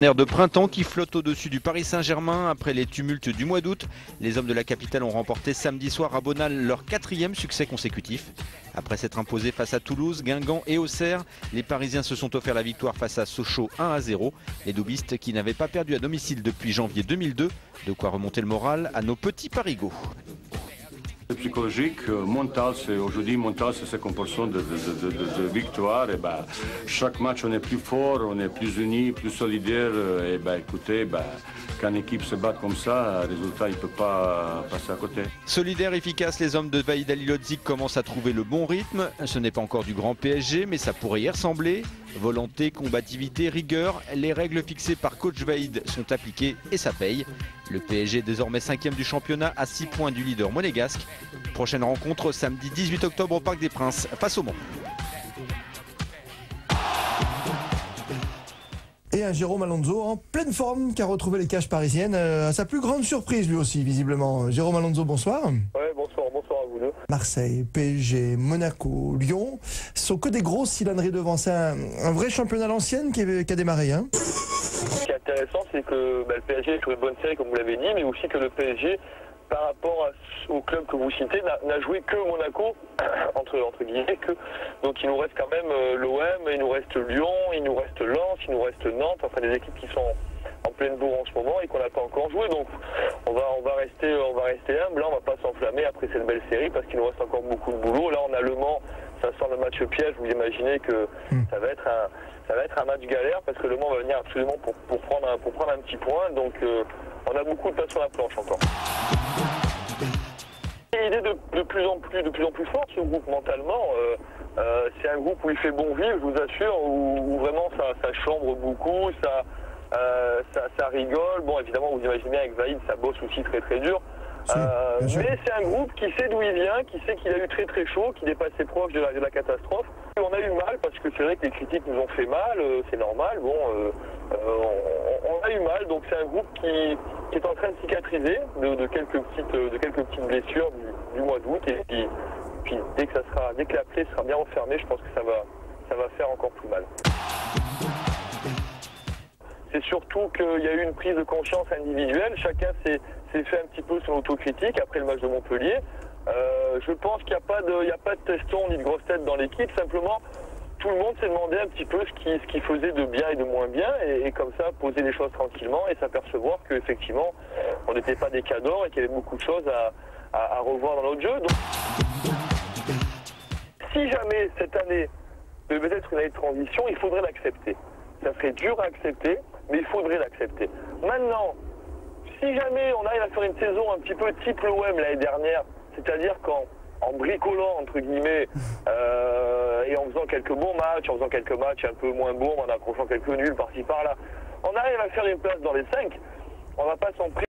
Air de printemps qui flotte au-dessus du Paris Saint-Germain après les tumultes du mois d'août. Les hommes de la capitale ont remporté samedi soir à Bonal leur 4e succès consécutif. Après s'être imposés face à Toulouse, Guingamp et Auxerre, les Parisiens se sont offert la victoire face à Sochaux 1-0. Les doubistes qui n'avaient pas perdu à domicile depuis janvier 2002, de quoi remonter le moral à nos petits parigots. Psychologique, mental, aujourd'hui mental c'est 50% de victoire. Et chaque match on est plus fort, on est plus unis, plus solidaire. Et écoutez, quand une équipe se bat comme ça, le résultat il ne peut pas passer à côté. Solidaires, efficaces, les hommes de Vahid Halilhodžić commencent à trouver le bon rythme. Ce n'est pas encore du grand PSG, mais ça pourrait y ressembler. Volonté, combativité, rigueur, les règles fixées par coach Vahid sont appliquées et ça paye. Le PSG est désormais 5e du championnat à 6 points du leader monégasque. Prochaine rencontre samedi 18 octobre au Parc des Princes face au Mans. Et un Jérôme Alonso en pleine forme qui a retrouvé les cages parisiennes à sa plus grande surprise lui aussi visiblement. Jérôme Alonso, bonsoir. Ouais, bonsoir à vous deux. Marseille, PSG, Monaco, Lyon, ce sont que des grosses cylindrées devant. C'est un vrai championnat à l'ancienne qui a démarré. Hein. Ce qui est intéressant, c'est que le PSG est sur une bonne série comme vous l'avez dit, mais aussi que le PSG, par rapport au club que vous citez, n'a joué que Monaco, entre guillemets, donc il nous reste quand même l'OM, il nous reste Lyon, il nous reste Lens, il nous reste Nantes, enfin des équipes qui sont en pleine bourre en ce moment et qu'on n'a pas encore joué, donc on va rester humble, là on va pas s'enflammer après cette belle série parce qu'il nous reste encore beaucoup de boulot. Là on a Le Mans, ça sent le match piège, vous imaginez que ça va être un match galère parce que Le Mans va venir absolument pour prendre un petit point, donc on a beaucoup de place sur la planche encore. Il est de plus en plus fort ce groupe mentalement. C'est un groupe où il fait bon vivre, je vous assure, où vraiment ça chambre beaucoup, ça rigole. Bon, évidemment, vous imaginez bien avec Vahid, ça bosse aussi très dur. Mais c'est un groupe qui sait d'où il vient, qui sait qu'il a eu très chaud, qu'il est passé proche de la catastrophe. Et on a eu mal parce que c'est vrai que les critiques nous ont fait mal, c'est normal. Bon, on a eu mal, donc c'est un groupe qui est en train de cicatriser de quelques petites blessures du mois d'août. Et puis dès que la plaie sera bien refermée, je pense que ça va faire encore plus mal. C'est surtout qu'il y a eu une prise de conscience individuelle. Chacun s'est fait un petit peu son autocritique après le match de Montpellier. Je pense qu'il n'y a pas de teston ni de grosse tête dans l'équipe. Simplement, tout le monde s'est demandé un petit peu ce qu'il faisait de bien et de moins bien. Et comme ça, poser les choses tranquillement et s'apercevoir qu'effectivement, on n'était pas des cadors et qu'il y avait beaucoup de choses à revoir dans notre jeu. Donc, si jamais cette année devait être une année de transition, il faudrait l'accepter. Ça serait dur à accepter, mais il faudrait l'accepter. Maintenant, si jamais on arrive à faire une saison un petit peu type l'OM l'année dernière, c'est-à-dire qu'en bricolant, entre guillemets, et en faisant quelques bons matchs, en faisant quelques matchs un peu moins bons, en accrochant quelques nuls par-ci par-là, on arrive à faire une place dans les 5, on ne va pas s'en priver.